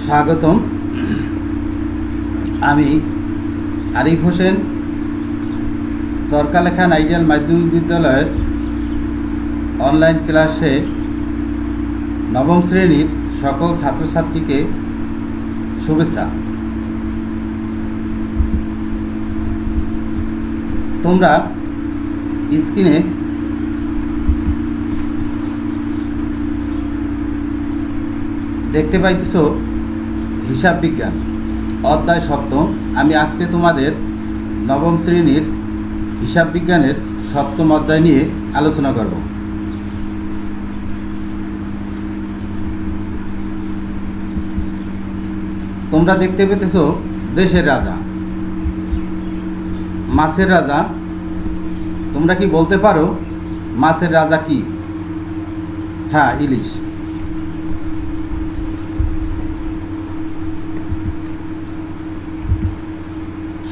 স্বাগতম। আমি আরিফ হোসেন, সরকারলেখান আইডিয়াল মাধ্যমিক বিদ্যালয়ের অনলাইন ক্লাসে নবম শ্রেণীর সকল ছাত্রছাত্রীকে শুভেচ্ছা। তোমরা স্ক্রিনে দেখতে পাইতেছ হিসাব বিজ্ঞান অধ্যায় সপ্তম। আমি আজকে তোমাদের নবম শ্রেণীর হিসাব বিজ্ঞানের সপ্তম অধ্যায় নিয়ে আলোচনা করব। তোমরা দেখতে পেতেছ দেশের রাজা, মাছের রাজা। তোমরা কি বলতে পারো মাছের রাজা কি? হ্যাঁ, ইলিশ।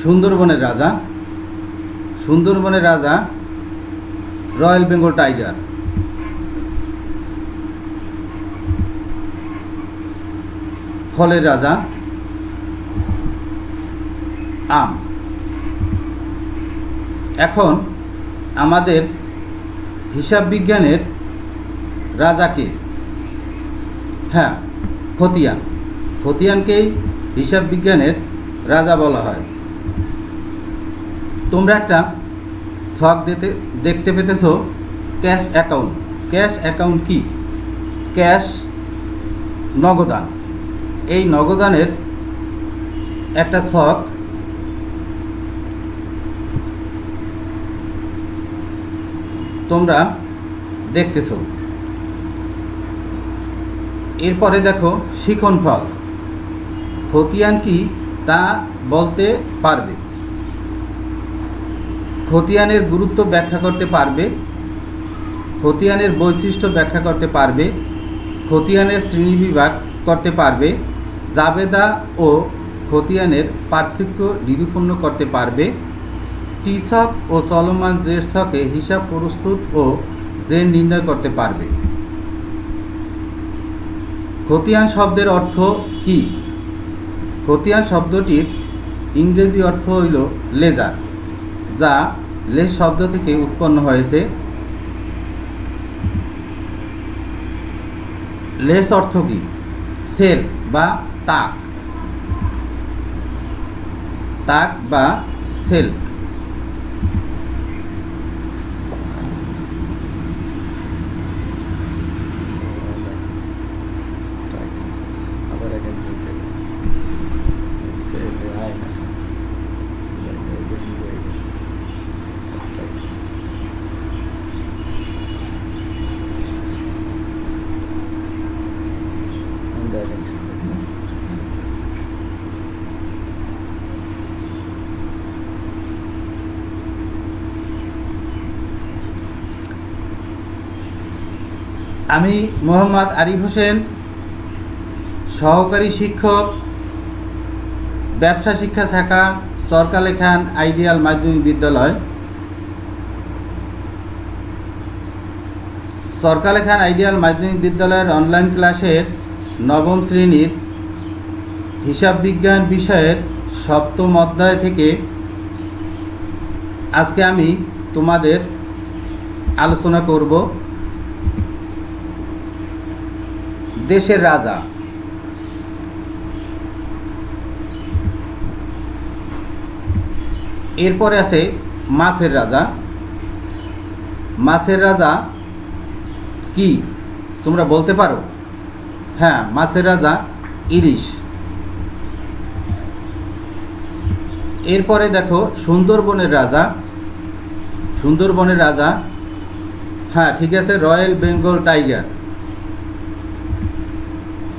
সুন্দরবনের রাজা, সুন্দরবনের রাজা রয়্যাল বেঙ্গল টাইগার। ফলের রাজা আম। এখন আমাদের হিসাব বিজ্ঞানের রাজাকে, হ্যাঁ, খতিয়ান। খতিয়ানকেই হিসাব বিজ্ঞানের রাজা বলা হয়। তোমরা একটা ছক দেখতে পেতেছ, ক্যাশ অ্যাকাউন্ট। ক্যাশ অ্যাকাউন্ট কি? ক্যাশ নগদান। এই নগদানের একটা ছক তোমরা দেখতেছ। এরপরে দেখো শিখন ফল। খতিয়ান কি তা বলতে পারবে, খতিয়ানের গুরুত্ব ব্যাখ্যা করতে পারবে, খতিয়ানের বৈশিষ্ট্য ব্যাখ্যা করতে পারবে, খতিয়ানের শ্রেণীবিভাগ করতে পারবে, জাবেদা ও খতিয়ানের পার্থক্য নিরূপণ করতে পারবে, টি ছক ও চলমান জের ছকে হিসাব প্রস্তুত ও জের নির্ণয় করতে পারবে। খতিয়ান শব্দের অর্থ কি? খতিয়ান শব্দটির ইংরেজি অর্থ হইল লেজার, যা লেজ শব্দ থেকে উৎপন্ন হয়েছে। লেজ অর্থ কি? সেল বা তাক, তাক বা সেল। আমি মোহাম্মদ আরিফ হোসেন, সহকারী শিক্ষক, ব্যবসা শিক্ষা শাখা, সরকারলেখান আইডিয়াল মাধ্যমিক বিদ্যালয়। সরকারলেখান আইডিয়াল মাধ্যমিক বিদ্যালয়ের অনলাইন ক্লাসের নবম শ্রেণীর হিসাব বিজ্ঞান বিষয়ের সপ্তম অধ্যায় থেকে আজকে আমি তোমাদের আলোচনা করব দেশের রাজা। এরপরে আছে মাছের রাজা। মাছের রাজা কি তোমরা বলতে পারো? হ্যাঁ, মাছের রাজা ইলিশ। এরপরে দেখো সুন্দরবনের রাজা। সুন্দরবনের রাজা, হ্যাঁ ঠিক আছে, রয়্যাল বেঙ্গল টাইগার।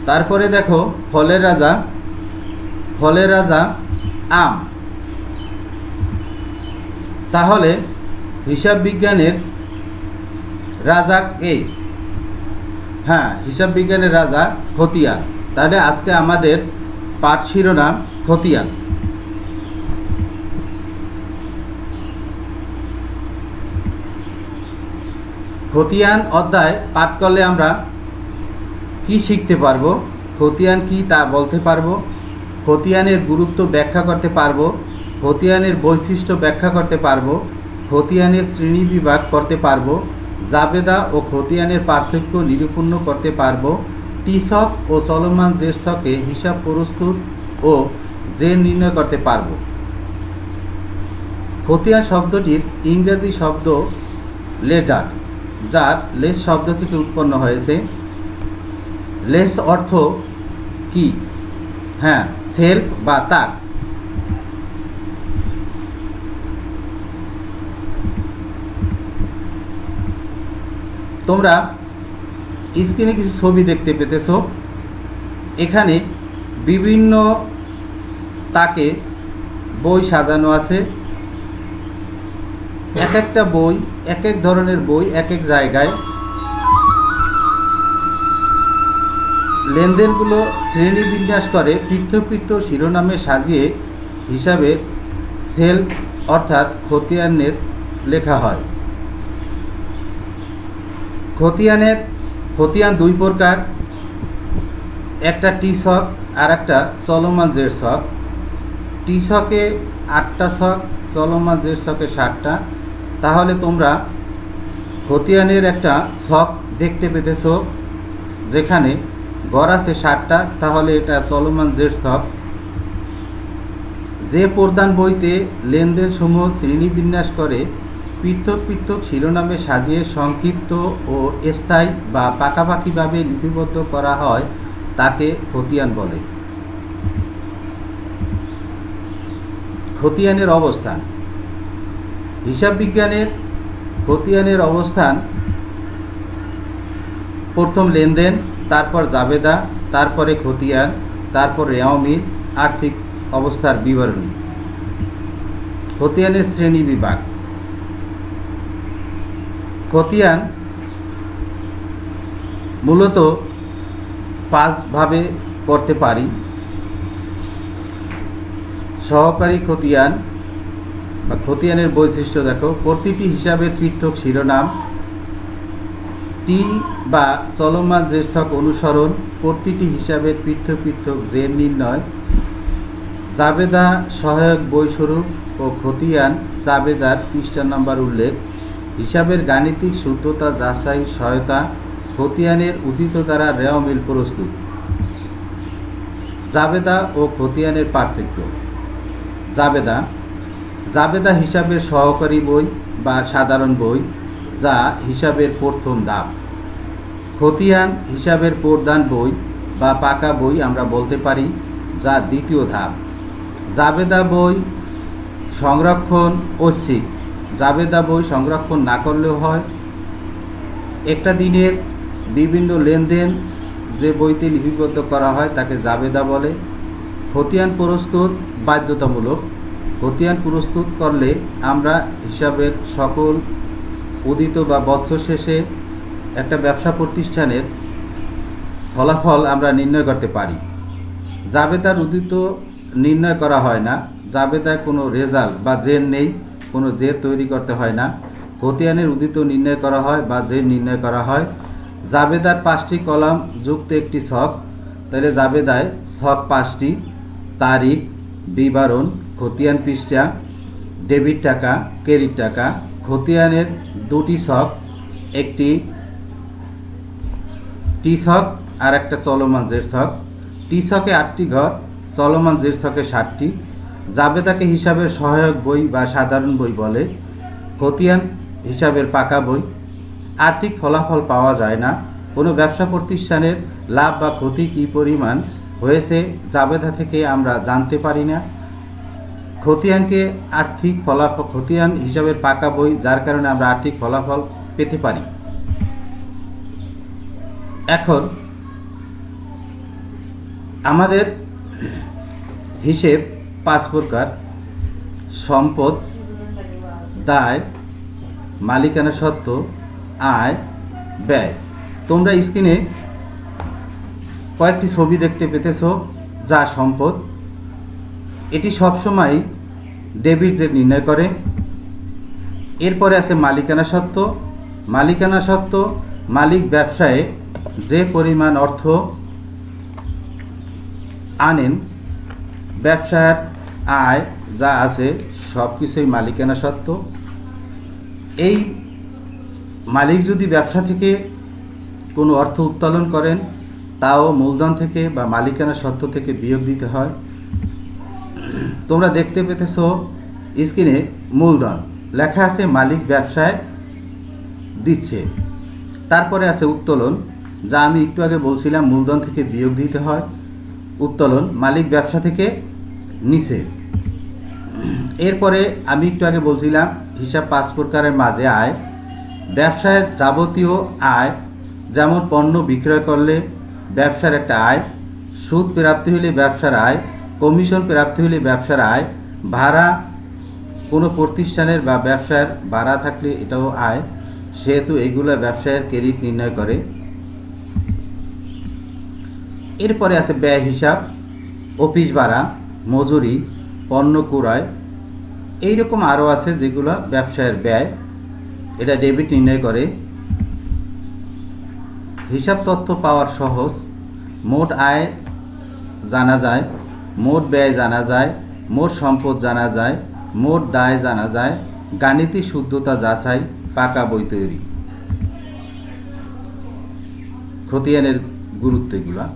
তারপরে দেখো ফলের রাজা। ফলের রাজা আম। তাহলে হিসাব বিজ্ঞানের রাজা কে? হ্যাঁ, হিসাব বিজ্ঞানের রাজা খতিয়ান। তাহলে আজকে আমাদের পাঠ শিরোনাম খতিয়ান। খতিয়ান অধ্যায় পাঠ করলে আমরা কি শিখতে পারবো? খতিয়ান কি তা বলতে পারবো, খতিয়ানের গুরুত্ব ব্যাখ্যা করতে পারবো, খতিয়ানের বৈশিষ্ট্য ব্যাখ্যা করতে পারবো, খতিয়ানের শ্রেণীবিভাগ করতে পারবো, জাবেদা ও খতিয়ানের পার্থক্য নিরূপণ করতে পারবো, টি ছক ও চলমান জের ছকে হিসাব প্রস্তুত ও জের নির্ণয় করতে পারবো। খতিয়ান শব্দটির ইংরেজি শব্দ লেজার, যার লেস শব্দ থেকে উৎপন্ন হয়েছে। লেস অর্থ কি? হ্যাঁ, সেলফ বা তাক। তোমরা স্ক্রিনে কিছু ছবি দেখতে পেতেছো। এখানে বিভিন্ন তাকে বই সাজানো আছে। এক একটা বই, এক এক ধরনের বই, এক এক জায়গায়। লেনদেনগুলো শ্রেণীবিন্যাস করে পৃথক পৃথক শিরোনামে সাজিয়ে হিসাবে সেলফ অর্থাৎ খতিয়ানের লেখা হয়। খতিয়ান দুই প্রকার, একটা টি ছক আর একটা চলমান জের ছক। টি ছকে 8টা ছক, চলমান জের ছকে 7টা। তাহলে তোমরা খতিয়ানের একটা ছক দেখতে পেতেছ যেখানে গড় আছে 7টা, তাহলে এটা চলমান জের ছক। যে প্রধান বইতে লেনদেন সমূহ শ্রেণীবিন্যাস করে পৃথক পৃথক শিরোনামে সাজিয়ে সংক্ষিপ্ত ও স্থায়ী বা পাকাপাকিভাবে লিপিবদ্ধ করা হয় তাকে খতিয়ান বলে। খতিয়ানের অবস্থান। হিসাব বিজ্ঞানের খতিয়ানের অবস্থান প্রথম লেনদেন, তারপর জাবেদা, তারপরে খতিয়ান, তারপর রেওয়ামিল, আর্থিক অবস্থার বিবরণী। খতিয়ানের শ্রেণী বিভাগ। খতিয়ান মূলত 5 ভাবে করতে পারি। সহকারী খতিয়ান বা খতিয়ানের বৈশিষ্ট্য দেখো, প্রতিটি হিসাবের পৃথক শিরোনাম, টি বা চলমান জের ছক অনুসরণ, প্রতিটি হিসাবের পৃথক পৃথক জের নির্ণয়, জাবেদা সহায়ক বইস্বরূপ ও খতিয়ান জাবেদার পৃষ্ঠা নাম্বার উল্লেখ, হিসাবের গাণিতিক শুদ্ধতা যাচাই সহায়তা, খতিয়ানের উদিত দ্বারা রেওয়ামিল প্রস্তুত। জাবেদা ও খতিয়ানের পার্থক্য। জাবেদা হিসাবের সহকারী বই বা সাধারণ বই, যা হিসাবের প্রথম ধাপ। খতিয়ান হিসাবের প্রধান বই বা পাকা বই আমরা বলতে পারি, যা দ্বিতীয় ধাপ। জাবেদা বই সংরক্ষণ ঐচ্ছিক। জাবেদা বই সংরক্ষণ না করলেও হয়। একটা দিনের বিভিন্ন লেনদেন যে বইতে লিপিবদ্ধ করা হয় তাকে জাবেদা বলে। খতিয়ান প্রস্তুত বাধ্যতামূলক। খতিয়ান প্রস্তুত করলে আমরা হিসাবের সকল উদিত বা বছর শেষে একটা ব্যবসা প্রতিষ্ঠানের ফলাফল আমরা নির্ণয় করতে পারি। জাবেদার উদিত নির্ণয় করা হয় না। জাবেদায় কোনো রেজাল্ট বা জের নেই, কোনো জের তৈরি করতে হয় না। খতিয়ানের উদিত নির্ণয় করা হয় বা জের নির্ণয় করা হয়। জাবেদার 5টি কলাম যুক্ত একটি ছক, তাহলে জাবেদায় ছক 5টি। তারিখ, বিবরণ, খতিয়ান পৃষ্ঠা, ডেবিট টাকা, ক্রেডিট টাকা। খতিয়ানের 2টি ছক, একটি টি ছক আর একটা চলমান জের ছক। টি ছকে 8টি ঘর, চলমান জের ছকে 7টি। জাবেদাকে হিসাবের সহায়ক বই বা সাধারণ বই বলে। খতিয়ান হিসাবের পাকা বই। আর্থিক ফলাফল পাওয়া যায় না। কোনো ব্যবসা প্রতিষ্ঠানের লাভ বা ক্ষতি কী পরিমাণ হয়েছে জাবেদা থেকে আমরা জানতে পারি না। খতিয়ানকে আর্থিক ফলাফল, খতিয়ান হিসাবের পাকা বই, যার কারণে আমরা আর্থিক ফলাফল পেতে পারি। এখন আমাদের হিসেব 5 প্রকার: সম্পদ, দায়, মালিকানা সত্ত্ব, আয়, ব্যয়। তোমরা স্ক্রিনে কয়েকটি ছবি দেখতে পেতেছ, যা সম্পদ। এটি সবসময় ডেবিট জের নির্ণয় করে। এরপরে আছে মালিকানা সত্ত্ব। মালিকানা সত্ত্ব মালিক ব্যবসায়ে যে পরিমাণ অর্থ আনেন, ব্যবসার আয় যা আছে সব কিছুই মালিকানা সত্ত্ব। এই মালিক যদি ব্যবসা থেকে কোনো অর্থ উত্তোলন করেন, তাও মূলধন থেকে বা মালিকানা সত্ত্ব থেকে বিয়োগ দিতে হয়। তোমরা দেখতে পেতেছ স্ক্রিনে মূলধন লেখা আছে, মালিক ব্যবসায় দিচ্ছে। তারপরে আছে উত্তোলন, যা আমি একটু আগে বলছিলাম মূলধন থেকে বিয়োগ দিতে হয়। উত্তোলন মালিক ব্যবসা থেকে নিছে। এরপরে আমি একটু আগে বলছিলাম হিসাব 5 প্রকারের মাঝে আয়। ব্যবসায়ের যাবতীয় আয়, যেমন পণ্য বিক্রয় করলে ব্যবসার একটা আয়, সুদ প্রাপ্তি হলে ব্যবসার আয়, কমিশন প্রাপ্তি হলে ব্যবসার আয়, ভাড়া কোনো প্রতিষ্ঠানের বা ব্যবসার ভাড়া থাকলে এটাও আয়, সেহেতু এগুলো ব্যবসায়ের ক্রেডিট নির্ণয় করে। এরপরে আছে ব্যয় হিসাব, অফিস ভাড়া, মজুরি, পণ্য ক্রয়, এইরকম আরও আছে যেগুলো ব্যবসায়ের ব্যয়, এটা ডেবিট নির্ণয় করে। হিসাব তথ্য পাওয়ার সহজ, মোট আয় জানা যায়, মোট ব্যয় জানা যায়, মোট সম্পদ জানা যায়, মোট দায় জানা যায়, গাণিতিক শুদ্ধতা যাচাই, পাকা বই তৈরি। খতিয়ানের গুরুত্ব এগুলা।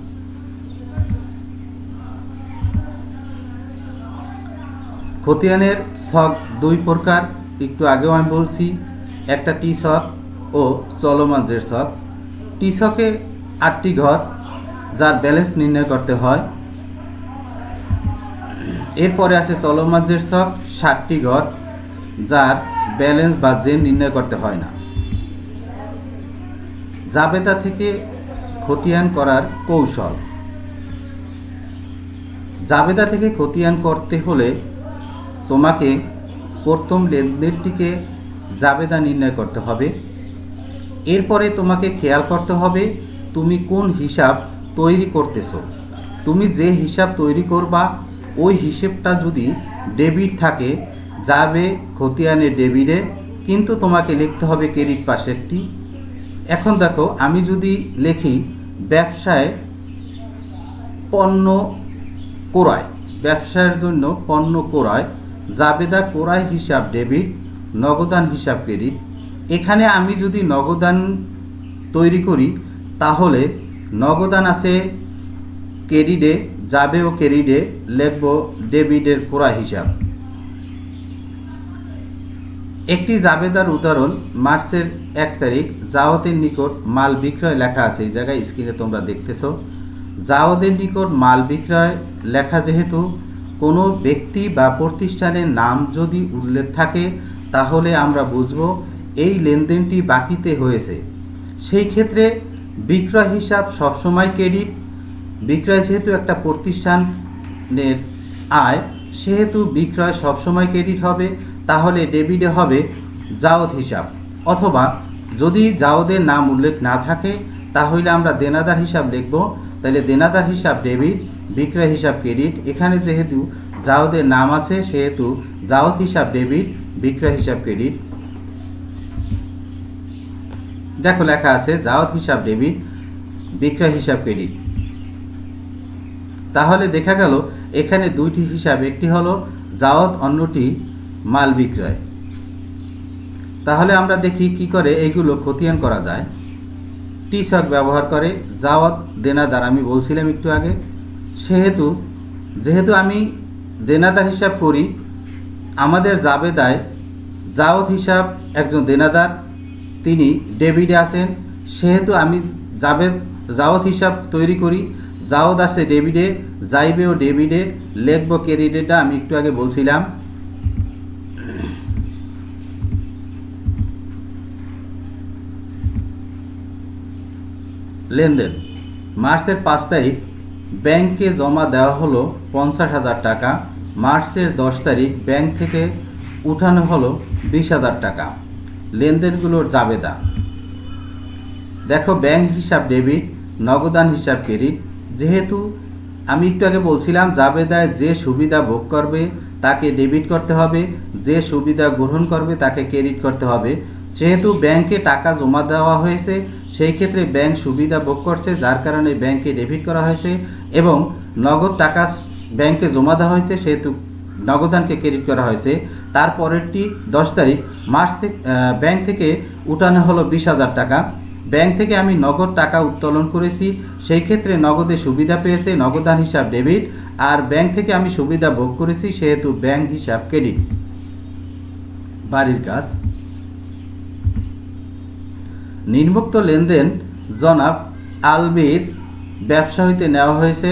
খতিয়ানের ছক 2 প্রকার, একটু আগেও আমি বলছি, একটা টি ছক ও চলমান জের ছক। টি ছকে 8টি ঘর, যার ব্যালেন্স নির্ণয় করতে হয়। এরপরে আছে চলমান জের ছক, 7টি ঘর, যার ব্যালেন্স বা জের নির্ণয় করতে হয় না। জাবেদা থেকে খতিয়ান করার কৌশল। জাবেদা থেকে খতিয়ান করতে হলে তোমাকে প্রথম লেনদেনটিকে জাবেদা নির্ণয় করতে হবে। এরপরে তোমাকে খেয়াল করতে হবে তুমি কোন হিসাব তৈরি করতেছো। তুমি যে হিসাব তৈরি করবা ওই হিসেবটা যদি ডেবিট থাকে যাবে খতিয়ানে ডেবিটে, কিন্তু তোমাকে লিখতে হবে ক্রেডিট পাশেরটি। এখন দেখো, আমি যদি লিখি ব্যবসায় পণ্য ক্রয়, ব্যবসার জন্য পণ্য ক্রয়, জাবেদা ক্রয় হিসাব ডেবিট, নগদান হিসাব ক্রেডিট। এখানে আমি যদি নগদান তৈরি করি তাহলে নগদান আছে ক্রেডিটে, যাবে ও ক্রেডিটে লিখব ডেবিটের ক্রয় হিসাব। একটি জাবেদার উদাহরণ, মার্চের 1 তারিখ জাওয়াদের নিকট মাল বিক্রয় লেখা আছে, এই জায়গায় স্ক্রিনে তোমরা দেখতেছো। জাওয়াদের নিকট মাল বিক্রয় লেখা, যেহেতু কোনো ব্যক্তি বা প্রতিষ্ঠানের নাম যদি উল্লেখ থাকে তাহলে আমরা বুঝব এই লেনদেনটি বাকিতে হয়েছে। সেই ক্ষেত্রে বিক্রয় হিসাব সবসময় ক্রেডিট। বিক্রয় যেহেতু একটা প্রতিষ্ঠানের আয়, সেহেতু বিক্রয় সবসময় ক্রেডিট হবে, তাহলে ডেবিটে হবে জাওদ হিসাব। অথবা যদি জাওদের নাম উল্লেখ না থাকে তাহলে আমরা দেনাদার হিসাব লিখব, তাহলে দেনাদার হিসাব ডেবিট, বিক্রয় হিসাব ক্রেডিট। এখানে যেহেতু জাওদের নাম আছে সেহেতু জাওদ হিসাব ডেবিট, বিক্রয় হিসাব ক্রেডিট। দেখো লেখা আছে জাওদ হিসাব ডেবিট, বিক্রয় হিসাব ক্রেডিট। তাহলে দেখা গেল এখানে 2টি হিসাব, একটি হলো জাওদ, অন্যটি মাল বিক্রয়। তাহলে আমরা দেখি কি করে এইগুলো খতিয়ান করা যায়। টি ছক ব্যবহার করে জাওদ দেনাদার আমি বলছিলাম একটু আগে, যেহেতু আমি দেনাদার হিসাব করি, আমাদের জাবেদায় জাওদ হিসাব একজন দেনাদার, তিনি ডেবিটে আছেন, সেহেতু আমি জাওদ হিসাব তৈরি করি। জাওদ আছে ডেবিটে, যাইবেও ডেবিটে, লিখব ক্রেডিটেটা আমি একটু আগে বলছিলাম। লেনদেন, মার্চের 5 তারিখ ব্যাংকে জমা দেওয়া হলো 50,000 টাকা। মার্চের 10 তারিখ ব্যাংক থেকে উঠানো হলো 20,000 টাকা। লেনদেনগুলোর জাবেদা দেখো, ব্যাংক হিসাব ডেবিট, নগদান হিসাব ক্রেডিট। যেহেতু আমি একটু আগে বলছিলাম জাবেদায় যে সুবিধা ভোগ করবে তাকে ডেবিট করতে হবে, যে সুবিধা গ্রহণ করবে তাকে ক্রেডিট করতে হবে। যেহেতু ব্যাংকে টাকা জমা দেওয়া হয়েছে সেই ক্ষেত্রে ব্যাংক সুবিধা ভোগ করছে, যার কারণে ব্যাংকে ডেবিট করা হয়েছে এবং নগদ টাকা ব্যাংকে জমা দেওয়া হয়েছে, সেহেতু নগদানকে ক্রেডিট করা হয়েছে। তারপরেরটি 10 তারিখ মাস থেকে ব্যাংক থেকে উঠানো হলো 20,000 টাকা। ব্যাংক থেকে আমি নগদ টাকা উত্তোলন করেছি, সেই ক্ষেত্রে নগদে সুবিধা পেয়েছে, নগদান হিসাব ডেবিট, আর ব্যাংক থেকে আমি সুবিধা ভোগ করেছি, সেহেতু ব্যাংক হিসাব ক্রেডিট। বাড়ির কাজ। নিম্নোক্ত লেনদেন জনাব আলবির ব্যবসা হইতে নেওয়া হয়েছে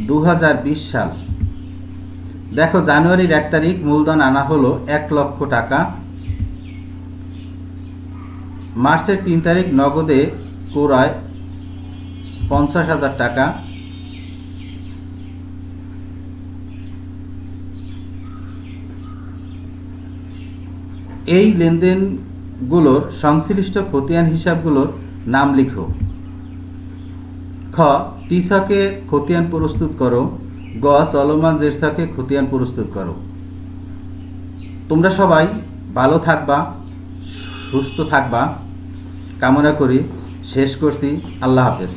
2020 সাল। দেখো, জানুয়ারির 1 তারিখ মূলধন আনা হলো 1 লক্ষ টাকা। মার্চের 3 তারিখ নগদে ক্রয় 50,000 টাকা। এই লেনদেনগুলোর সংশ্লিষ্ট খতিয়ান হিসাবগুলোর নাম লিখো। খ, টি ছকে খতিয়ান প্রস্তুত করো। গ, চলমান জের ছকে খতিয়ান প্রস্তুত করো। তোমরা সবাই ভালো থাকবা, সুস্থ থাকবা কামনা করি শেষ করছি। আল্লাহ হাফেজ।